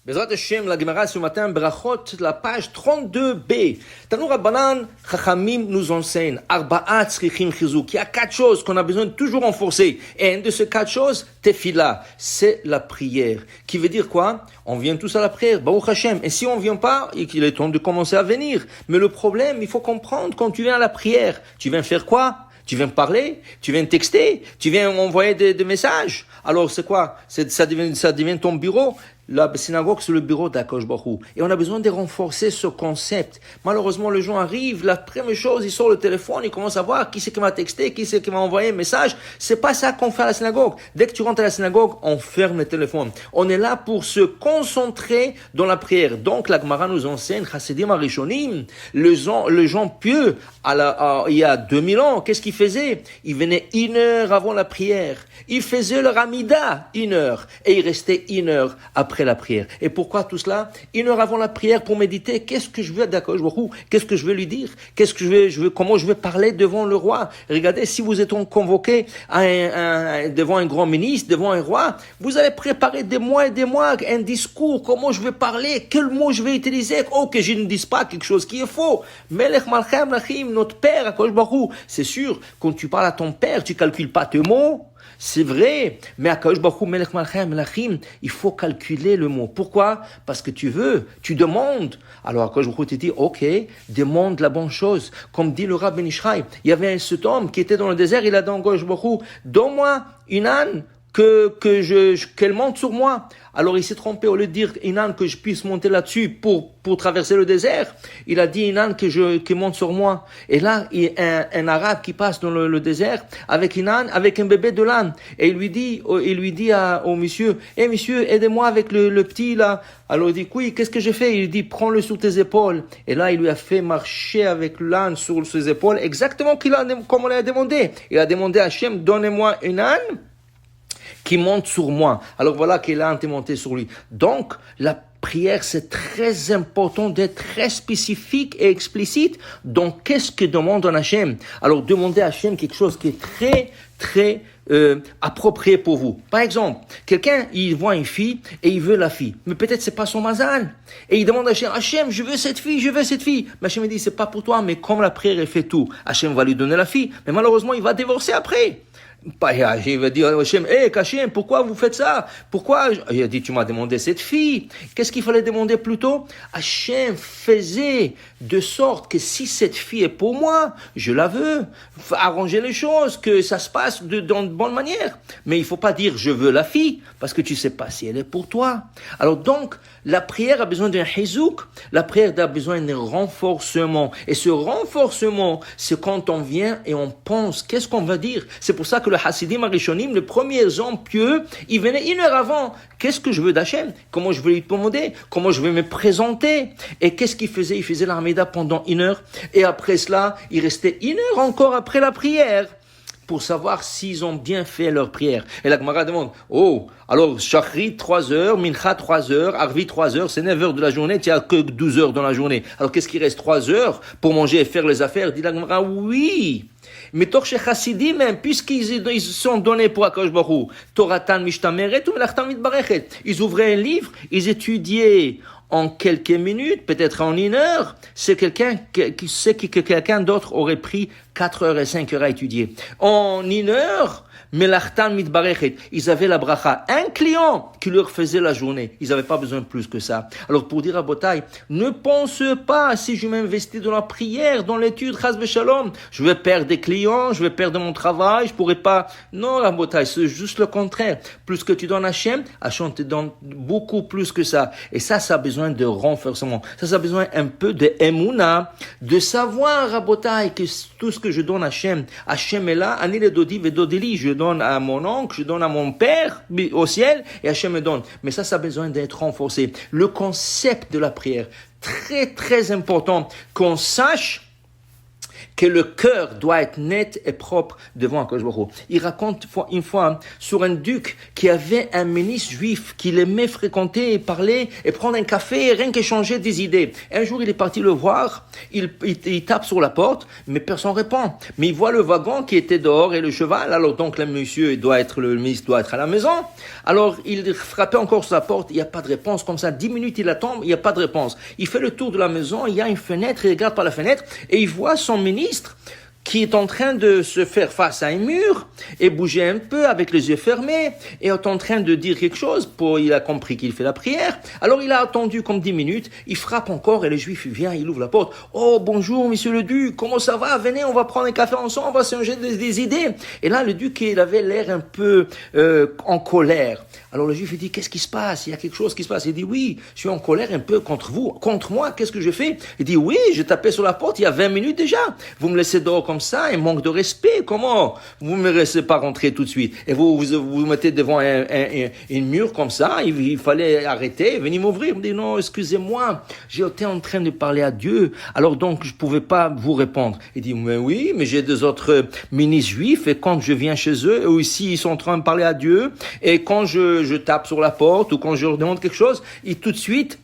Bezrat Hashem, la Gemara ce matin, Berachot, la page 32b. Tanour Rabbanan, Chachamim nous enseigne, Arba'at Tzrichim Chizuk. Il y a 4 choses qu'on a besoin de toujours renforcer. Et une de ces 4 choses, Tefila, c'est la prière. Qui veut dire quoi? On vient tous à la prière, Baruch Hashem. Et si on vient pas, il est temps de commencer à venir. Mais le problème, il faut comprendre, quand tu viens à la prière, tu viens faire quoi? Tu viens parler, tu viens texter, tu viens envoyer des messages. Alors c'est quoi? Ça devient ton bureau. La synagogue, c'est le bureau d'Akadosh Baruch Hu. Et on a besoin de renforcer ce concept. Malheureusement, les gens arrivent, la première chose, ils sortent le téléphone, ils commencent à voir qui c'est qui m'a texté, qui c'est qui m'a envoyé un message. C'est pas ça qu'on fait à la synagogue. Dès que tu rentres à la synagogue, on ferme le téléphone. On est là pour se concentrer dans la prière. Donc, la Gemara nous enseigne, Chassidim Arishonim, les gens pieux, il y a 2000 ans, qu'est-ce qu'ils faisaient? Ils venaient 1 heure avant la prière. Ils faisaient leur Amida 1 heure. Et ils restaient 1 heure après la prière. Et pourquoi tout cela? 1 heure avant la prière pour méditer. Qu'est-ce que je veux d'Akadosh Baruch Hu? Qu'est-ce que je veux lui dire? Comment je veux parler devant le roi? Regardez, si vous êtes convoqué devant un grand ministre, devant un roi, vous allez préparer des mois et des mois un discours. Comment je vais parler? Quels mots je vais utiliser? Oh, que je ne dise pas quelque chose qui est faux. Melech Malchem Lachim, notre père, Akadosh Baruch Hu. C'est sûr, quand tu parles à ton père, tu calcules pas tes mots. C'est vrai, mais à Akadosh Baruch Hu, Melech Malchem Lachim, il faut calculer le mot. Pourquoi? Parce que tu demandes. Alors Akadosh Baruch Hu te dit, ok, demande la bonne chose. Comme dit le Rav Ben Ishraï, il y avait cet homme qui était dans le désert, il a dit à Akadosh Baruch Hu, donne-moi une âne qu'elle monte sur moi. Alors il s'est trompé, au lieu de dire une âne que je puisse monter là-dessus pour traverser le désert, il a dit une âne qui monte sur moi. Et là, il y a un arabe qui passe dans le désert avec une âne, avec un bébé de l'âne. Et il lui dit au monsieur, monsieur, aidez-moi avec le petit là. Alors il dit, oui, qu'est-ce que j'ai fait? Il dit, prends-le sur tes épaules. Et là, il lui a fait marcher avec l'âne sur ses épaules, exactement comme on l'a demandé. Il a demandé à Hachem, donnez-moi une âne qui monte sur moi. Alors voilà qu'il a monté sur lui. Donc, la prière, c'est très important d'être très spécifique et explicite. Donc, qu'est-ce que demande en Hachem? Alors, demandez à Hachem quelque chose qui est très, très approprié pour vous. Par exemple, quelqu'un, il voit une fille et il veut la fille. Mais peut-être c'est pas son mazal. Et il demande à Hachem, Hachem, je veux cette fille. Mais Hachem dit, c'est pas pour toi, mais comme la prière est fait tout, Hachem va lui donner la fille. Mais malheureusement, il va divorcer après. Il va dire, Hachem, Hachem, pourquoi vous faites ça? Pourquoi? Il a dit, tu m'as demandé cette fille. Qu'est-ce qu'il fallait demander plutôt? Hachem faisait de sorte que si cette fille est pour moi, je la veux. Arranger les choses, que ça se passe dans de bonne manière. Mais il faut pas dire, je veux la fille, parce que tu sais pas si elle est pour toi. Alors donc, la prière a besoin d'un hizouk, la prière a besoin d'un renforcement. Et ce renforcement, c'est quand on vient et on pense, qu'est-ce qu'on va dire? C'est pour ça que le Hasidim Arishonim, les premiers hommes pieux, ils venaient 1 heure avant. Qu'est-ce que je veux d'Hachem? Comment je vais lui demander? Comment je vais me présenter? Et qu'est-ce qu'il faisait? Il faisait l'Armida pendant 1 heure. Et après cela, il restait 1 heure encore après la prière pour savoir s'ils ont bien fait leur prière. Et la Gemara demande, alors, Shachrit 3 heures, Mincha 3 heures, Arvi 3 heures, c'est 9 heures de la journée, tu n'as que 12 heures dans la journée. Alors, qu'est-ce qui reste 3 heures pour manger et faire les affaires? Dit la Gemara, oui. Mais Torche Chassidim, même, puisqu'ils sont donnés pour Akadosh Baruch Hu, Toratan Mishtameret ou Melachtam Mitbarechet. Ils ouvraient un livre, ils étudiaient en quelques minutes, peut-être en 1 heure, c'est quelqu'un qui sait que quelqu'un d'autre aurait pris 4 heures et 5 heures à étudier. En 1 heure, Melachtan Mitbarechet, ils avaient la bracha. Un client qui leur faisait la journée. Ils n'avaient pas besoin de plus que ça. Alors pour dire à Botaï, ne pense pas, si je m'investis dans la prière, dans l'étude, Chas v'Shalom, je vais perdre des clients, je vais perdre mon travail, je pourrais pas. Non, la Botaï, c'est juste le contraire. Plus que tu donnes à Hachem, Hachem te donne beaucoup plus que ça. Et ça a besoin de renforcement. Ça a besoin un peu de Emouna, de savoir à Botaï que tout ce que je donne à Hachem est là, Ani le Dodi Vedodili, je donne à mon oncle, je donne à mon père au ciel, et Hachem me donne. Mais ça a besoin d'être renforcé. Le concept de la prière, très très important, qu'on sache que le cœur doit être net et propre devant Akadosh Baruch Hu. Il raconte une fois sur un duc qui avait un ministre juif qu'il aimait fréquenter et parler et prendre un café et rien qu'échanger des idées. Un jour, il est parti le voir, il tape sur la porte, mais personne ne répond. Mais il voit le wagon qui était dehors et le cheval, alors donc le ministre doit être à la maison. Alors, il frappait encore sur la porte, il n'y a pas de réponse, comme ça, 10 minutes, il attend, il n'y a pas de réponse. Il fait le tour de la maison, il y a une fenêtre, il regarde par la fenêtre, et il voit son ministre qui est en train de se faire face à un mur et bouger un peu avec les yeux fermés et est en train de dire quelque chose il a compris qu'il fait la prière. Alors il a attendu comme 10 minutes, il frappe encore et le juif vient, il ouvre la porte. Oh bonjour monsieur le duc, comment ça va? Venez, on va prendre un café ensemble, on va s'échanger des idées. Et là le duc, il avait l'air un peu en colère. Alors le juif il dit, qu'est-ce qui se passe? Il y a quelque chose qui se passe. Il dit, oui, je suis en colère un peu contre vous. Contre moi, qu'est-ce que je fais? Il dit, oui, je tapais sur la porte il y a 20 minutes déjà. Vous me laissez dehors comme ça, un manque de respect. Comment? Vous me laissez pas rentrer tout de suite. Et vous mettez devant un mur comme ça. Il fallait arrêter, venir m'ouvrir. Il me dit, non, excusez-moi, j'étais en train de parler à Dieu. Alors donc, je pouvais pas vous répondre. Il dit, mais oui, mais j'ai deux autres ministres juifs et quand je viens chez eux aussi, ils sont en train de parler à Dieu. Et quand je tape sur la porte ou quand je leur demande quelque chose, tout de suite,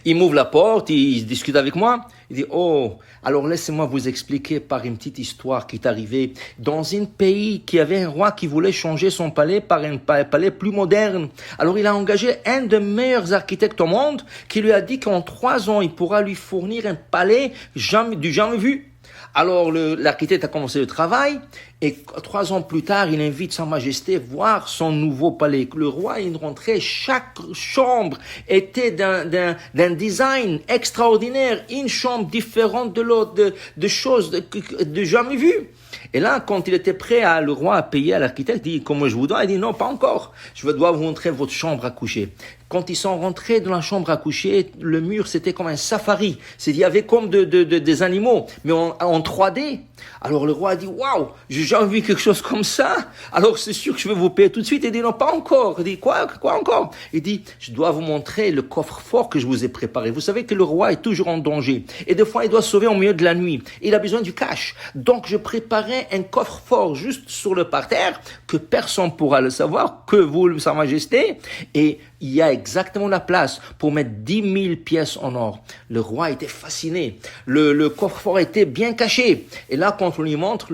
il m'ouvre la porte, il discute avec moi. Il dit, oh, alors laissez-moi vous expliquer par une petite histoire qui est arrivée dans un pays qui avait un roi qui voulait changer son palais par un palais plus moderne. Alors il a engagé un des meilleurs architectes au monde qui lui a dit qu'en 3 ans, il pourra lui fournir un palais jamais vu. Alors l'architecte a commencé le travail et 3 ans plus tard, il invite Sa Majesté voir son nouveau palais. Le roi, il rentrait, chaque chambre était d'un design extraordinaire, une chambre différente de l'autre, de choses de jamais vues. Et là, quand il était prêt le roi à payer à l'architecte, il dit, comment je vous dois? Il dit, non, pas encore. Je dois vous montrer votre chambre à coucher. Quand ils sont rentrés dans la chambre à coucher, le mur, c'était comme un safari. Il y avait comme des animaux, mais en 3D. Alors le roi a dit, waouh, j'ai jamais vu quelque chose comme ça. Alors c'est sûr que je vais vous payer tout de suite. Il dit, non, pas encore. Il dit, quoi encore? Il dit, je dois vous montrer le coffre-fort que je vous ai préparé. Vous savez que le roi est toujours en danger. Et des fois, il doit se sauver au milieu de la nuit. Il a besoin du cash. Donc, je préparais un coffre-fort juste sur le parterre, que personne pourra le savoir, que vous, Sa Majesté. Et il y a exactement la place pour mettre 10 000 pièces en or. Le roi était fasciné. Le coffre-fort était bien caché. Et là, quand on lui montre,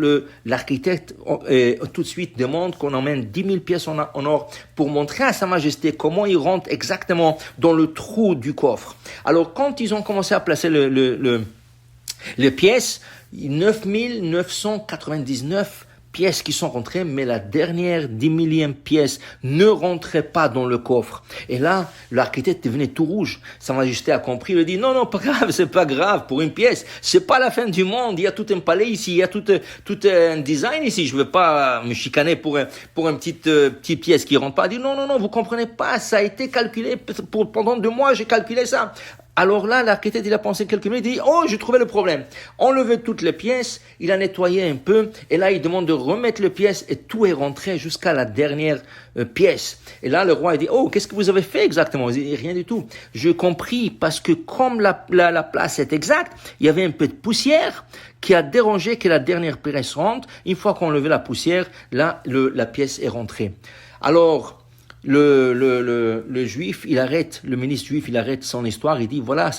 l'architecte tout de suite demande qu'on emmène 10 000 pièces en or pour montrer à Sa Majesté comment il rentre exactement dans le trou du coffre. Alors, quand ils ont commencé à placer les pièces, 9 999 pièces qui sont rentrées, mais la dernière 10 millième pièce ne rentrait pas dans le coffre. Et là, l'architecte devenait tout rouge. Sa Majesté a compris, il a dit, non, pas grave, c'est pas grave pour une pièce. C'est pas la fin du monde. Il y a tout un palais ici, il y a tout un design ici. Je veux pas me chicaner pour une petite pièce qui rentre pas. Il dit, non, vous comprenez pas, ça a été calculé pendant 2 mois, j'ai calculé ça. Alors là, l'architecte, il a pensé quelques minutes, il dit, oh, j'ai trouvé le problème. Enlevé toutes les pièces, il a nettoyé un peu, et là, il demande de remettre les pièces, et tout est rentré jusqu'à la dernière pièce. Et là, le roi, il dit, oh, qu'est-ce que vous avez fait exactement? Il dit, rien du tout. J'ai compris, parce que comme la place est exacte, il y avait un peu de poussière qui a dérangé que la dernière pièce rentre. Une fois qu'on enlevait la poussière, là, la pièce est rentrée. Alors, le juif, le ministre juif, il arrête son histoire, il dit, voilà,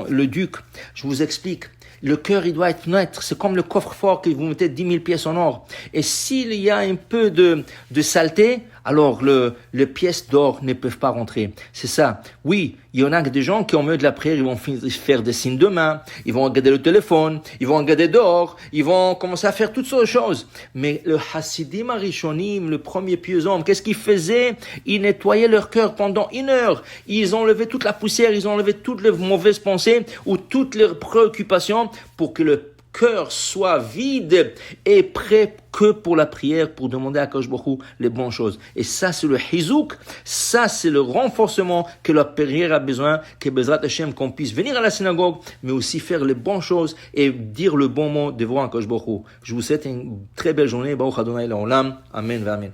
le duc, je vous explique. Le cœur, il doit être net. C'est comme le coffre-fort que vous mettez 10 000 pièces en or. Et s'il y a un peu de saleté, alors les pièces d'or ne peuvent pas rentrer. C'est ça. Oui, il y en a des gens qui, au milieu de la prière, ils vont faire des signes de main, ils vont regarder le téléphone, ils vont regarder dehors, ils vont commencer à faire toutes sortes de choses. Mais le Hasidim Arishonim, le premier pieux homme, qu'est-ce qu'ils faisaient? Ils nettoyaient leur cœur pendant 1 heure. Ils enlevaient toute la poussière, ils enlevaient toutes les mauvaises pensées ou toutes les préoccupations pour que le cœur soit vide et prêt que pour la prière, pour demander à Akadosh Baruch Hu les bonnes choses. Et ça, c'est le hizouk, ça, c'est le renforcement que la prière a besoin, que Bezrat Hashem, qu'on puisse venir à la synagogue, mais aussi faire les bonnes choses et dire le bon mot devant Akadosh Baruch Hu. Je vous souhaite une très belle journée. Baruch Adonai Le'olam. Amen, amen.